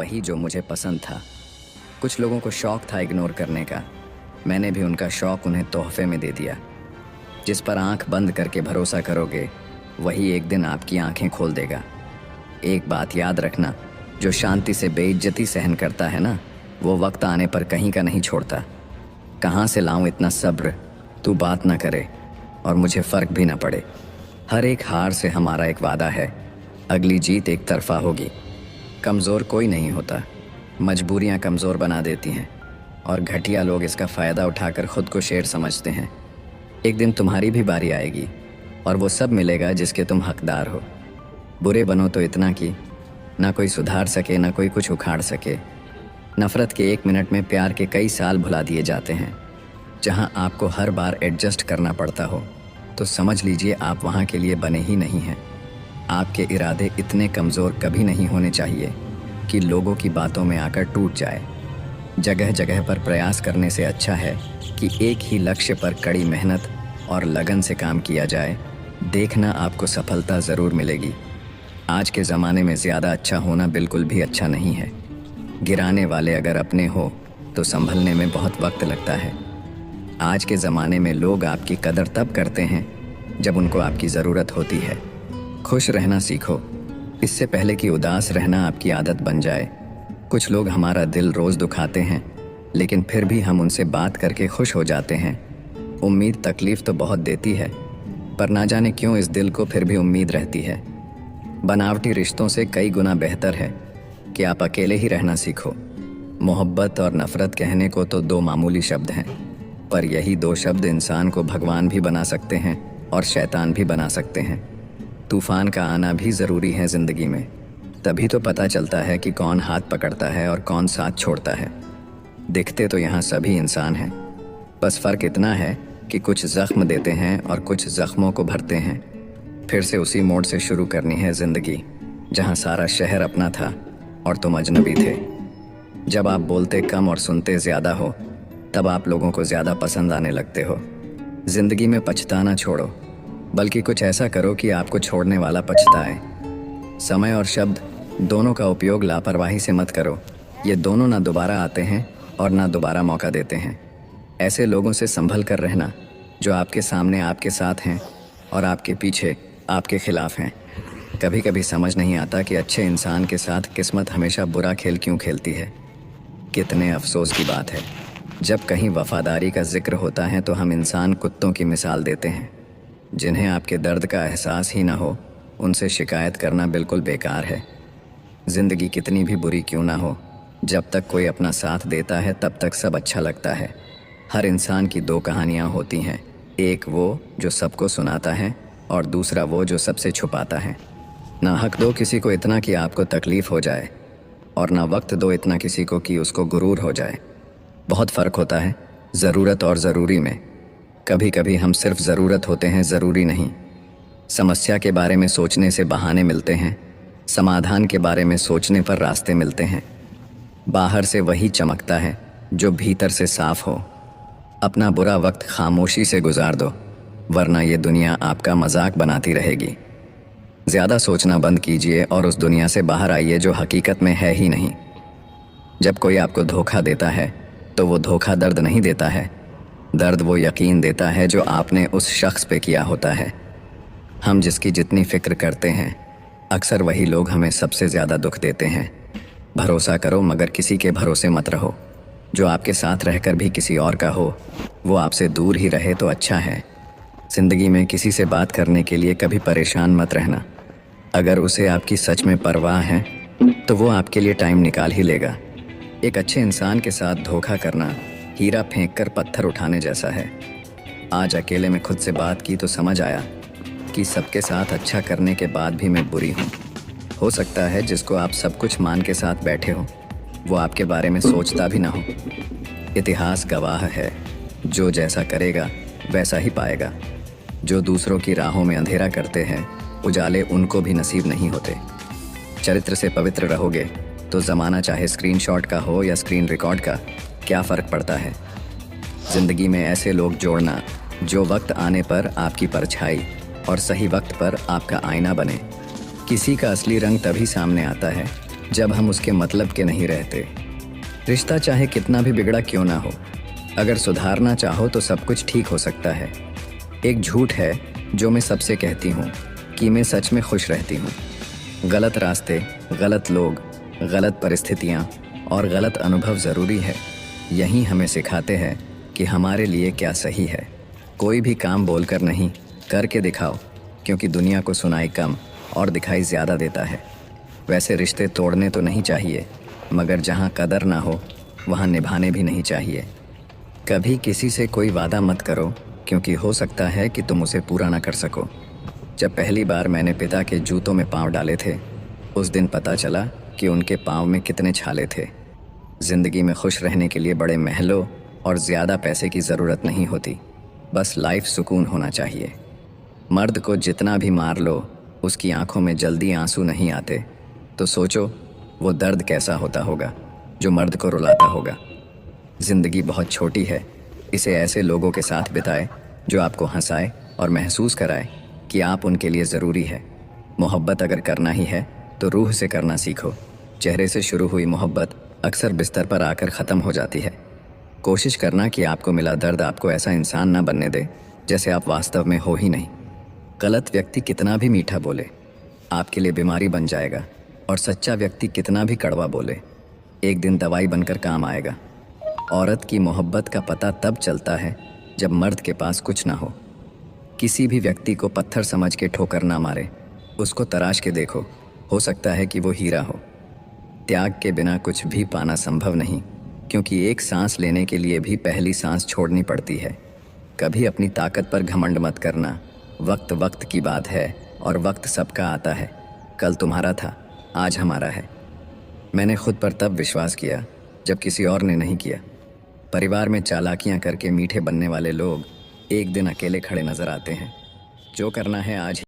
वही जो मुझे पसंद था। कुछ लोगों को शौक था इग्नोर करने का, मैंने भी उनका शौक उन्हें तोहफे में दे दिया। जिस पर आंख बंद करके भरोसा करोगे वही एक दिन आपकी आंखें खोल देगा। एक बात याद रखना, जो शांति से बेइज्जती सहन करता है ना, वो वक्त आने पर कहीं का नहीं छोड़ता। कहाँ से लाऊं इतना सब्र, तू बात ना करे और मुझे फ़र्क भी ना पड़े। हर एक हार से हमारा एक वादा है, अगली जीत एक तरफा होगी। कमज़ोर कोई नहीं होता, मजबूरियाँ कमज़ोर बना देती हैं और घटिया लोग इसका फ़ायदा उठाकर ख़ुद को शेर समझते हैं। एक दिन तुम्हारी भी बारी आएगी और वो सब मिलेगा जिसके तुम हकदार हो। बुरे बनो तो इतना कि ना कोई सुधार सके ना कोई कुछ उखाड़ सके। नफ़रत के 1 मिनट में प्यार के कई साल भुला दिए जाते हैं। जहाँ आपको हर बार एडजस्ट करना पड़ता हो तो समझ लीजिए आप वहाँ के लिए बने ही नहीं हैं। आपके इरादे इतने कमज़ोर कभी नहीं होने चाहिए कि लोगों की बातों में आकर टूट जाए। जगह जगह पर प्रयास करने से अच्छा है कि एक ही लक्ष्य पर कड़ी मेहनत और लगन से काम किया जाए। देखना आपको सफलता ज़रूर मिलेगी। आज के ज़माने में ज़्यादा अच्छा होना बिल्कुल भी अच्छा नहीं है। गिराने वाले अगर अपने हो तो संभलने में बहुत वक्त लगता है। आज के ज़माने में लोग आपकी कदर तब करते हैं जब उनको आपकी ज़रूरत होती है। खुश रहना सीखो, इससे पहले कि उदास रहना आपकी आदत बन जाए। कुछ लोग हमारा दिल रोज़ दुखाते हैं, लेकिन फिर भी हम उनसे बात करके खुश हो जाते हैं। उम्मीद तकलीफ़ तो बहुत देती है, पर ना जाने क्यों इस दिल को फिर भी उम्मीद रहती है। बनावटी रिश्तों से कई गुना बेहतर है कि आप अकेले ही रहना सीखो। मोहब्बत और नफ़रत कहने को तो 2 मामूली शब्द हैं, पर यही 2 शब्द इंसान को भगवान भी बना सकते हैं और शैतान भी बना सकते हैं। तूफ़ान का आना भी ज़रूरी है ज़िंदगी में, तभी तो पता चलता है कि कौन हाथ पकड़ता है और कौन साथ छोड़ता है। दिखते तो यहाँ सभी इंसान हैं, बस फ़र्क इतना है कि कुछ ज़ख्म देते हैं और कुछ ज़ख्मों को भरते हैं। फिर से उसी मोड़ से शुरू करनी है ज़िंदगी, जहाँ सारा शहर अपना था और तुम अजनबी थे। जब आप बोलते कम और सुनते ज़्यादा हो, तब आप लोगों को ज़्यादा पसंद आने लगते हो। ज़िंदगी में पछताना छोड़ो, बल्कि कुछ ऐसा करो कि आपको छोड़ने वाला पछताए। समय और शब्द दोनों का उपयोग लापरवाही से मत करो। ये दोनों ना दोबारा आते हैं और ना दोबारा मौका देते हैं। ऐसे लोगों से संभल कर रहना जो आपके सामने आपके साथ हैं और आपके पीछे आपके खिलाफ हैं। कभी कभी समझ नहीं आता कि अच्छे इंसान के साथ किस्मत हमेशा बुरा खेल क्यों खेलती है। कितने अफसोस की बात है, जब कहीं वफादारी का जिक्र होता है तो हम इंसान कुत्तों की मिसाल देते हैं। जिन्हें आपके दर्द का एहसास ही ना हो, उनसे शिकायत करना बिल्कुल बेकार है। ज़िंदगी कितनी भी बुरी क्यों ना हो, जब तक कोई अपना साथ देता है तब तक सब अच्छा लगता है। हर इंसान की 2 कहानियाँ होती हैं, एक वो जो सबको सुनाता है और दूसरा वो जो सबसे छुपाता है। ना हक दो किसी को इतना कि आपको तकलीफ़ हो जाए, और ना वक्त दो इतना किसी को कि उसको गुरूर हो जाए। बहुत फ़र्क होता है ज़रूरत और ज़रूरी में। कभी कभी हम सिर्फ ज़रूरत होते हैं, ज़रूरी नहीं। समस्या के बारे में सोचने से बहाने मिलते हैं, समाधान के बारे में सोचने पर रास्ते मिलते हैं। बाहर से वही चमकता है जो भीतर से साफ हो। अपना बुरा वक्त खामोशी से गुजार दो, वरना ये दुनिया आपका मजाक बनाती रहेगी। ज़्यादा सोचना बंद कीजिए और उस दुनिया से बाहर आइए जो हकीकत में है ही नहीं। जब कोई आपको धोखा देता है तो वो धोखा दर्द नहीं देता है, दर्द वो यकीन देता है जो आपने उस शख्स पे किया होता है। हम जिसकी जितनी फ़िक्र करते हैं, अक्सर वही लोग हमें सबसे ज़्यादा दुख देते हैं। भरोसा करो मगर किसी के भरोसे मत रहो। जो आपके साथ रहकर भी किसी और का हो, वो आपसे दूर ही रहे तो अच्छा है। ज़िंदगी में किसी से बात करने के लिए कभी परेशान मत रहना। अगर उसे आपकी सच में परवाह है तो वो आपके लिए टाइम निकाल ही लेगा। एक अच्छे इंसान के साथ धोखा करना हीरा फेंक कर पत्थर उठाने जैसा है। आज अकेले में खुद से बात की तो समझ आया कि सबके साथ अच्छा करने के बाद भी मैं बुरी हूँ। हो सकता है जिसको आप सब कुछ मान के साथ बैठे हो, वो आपके बारे में सोचता भी ना हो। इतिहास गवाह है, जो जैसा करेगा वैसा ही पाएगा। जो दूसरों की राहों में अंधेरा करते हैं, उजाले उनको भी नसीब नहीं होते। चरित्र से पवित्र रहोगे तो ज़माना चाहे स्क्रीनशॉट का हो या स्क्रीन रिकॉर्ड का, क्या फ़र्क पड़ता है। ज़िंदगी में ऐसे लोग जोड़ना जो वक्त आने पर आपकी परछाई और सही वक्त पर आपका आईना बने। किसी का असली रंग तभी सामने आता है जब हम उसके मतलब के नहीं रहते। रिश्ता चाहे कितना भी बिगड़ा क्यों ना हो, अगर सुधारना चाहो तो सब कुछ ठीक हो सकता है। एक झूठ है जो मैं सबसे कहती हूँ कि मैं सच में खुश रहती हूँ। गलत रास्ते, गलत लोग, गलत परिस्थितियाँ और गलत अनुभव ज़रूरी है। यही हमें सिखाते हैं कि हमारे लिए क्या सही है। कोई भी काम बोलकर नहीं, करके दिखाओ, क्योंकि दुनिया को सुनाई कम और दिखाई ज़्यादा देता है। वैसे रिश्ते तोड़ने तो नहीं चाहिए, मगर जहाँ कदर ना हो वहाँ निभाने भी नहीं चाहिए। कभी किसी से कोई वादा मत करो, क्योंकि हो सकता है कि तुम उसे पूरा ना कर सको। जब पहली बार मैंने पिता के जूतों में पाँव डाले थे, उस दिन पता चला कि उनके पाँव में कितने छाले थे। ज़िंदगी में खुश रहने के लिए बड़े महलों और ज़्यादा पैसे की ज़रूरत नहीं होती, बस लाइफ सुकून होना चाहिए। मर्द को जितना भी मार लो, उसकी आंखों में जल्दी आंसू नहीं आते, तो सोचो वो दर्द कैसा होता होगा जो मर्द को रुलाता होगा। ज़िंदगी बहुत छोटी है, इसे ऐसे लोगों के साथ बिताए जो आपको हंसाए और महसूस कराए कि आप उनके लिए ज़रूरी है। मोहब्बत अगर करना ही है तो रूह से करना सीखो। चेहरे से शुरू हुई मोहब्बत अक्सर बिस्तर पर आकर ख़त्म हो जाती है। कोशिश करना कि आपको मिला दर्द आपको ऐसा इंसान ना बनने दे जैसे आप वास्तव में हो ही नहीं। गलत व्यक्ति कितना भी मीठा बोले, आपके लिए बीमारी बन जाएगा, और सच्चा व्यक्ति कितना भी कड़वा बोले, एक दिन दवाई बनकर काम आएगा। औरत की मोहब्बत का पता तब चलता है जब मर्द के पास कुछ ना हो। किसी भी व्यक्ति को पत्थर समझ के ठोकर ना मारे, उसको तराश के देखो, हो सकता है कि वो हीरा हो। त्याग के बिना कुछ भी पाना संभव नहीं, क्योंकि एक सांस लेने के लिए भी पहली सांस छोड़नी पड़ती है। कभी अपनी ताकत पर घमंड मत करना। वक्त वक्त की बात है और वक्त सबका आता है। कल तुम्हारा था, आज हमारा है। मैंने खुद पर तब विश्वास किया जब किसी और ने नहीं किया। परिवार में चालाकियां करके मीठे बनने वाले लोग एक दिन अकेले खड़े नजर आते हैं। जो करना है आज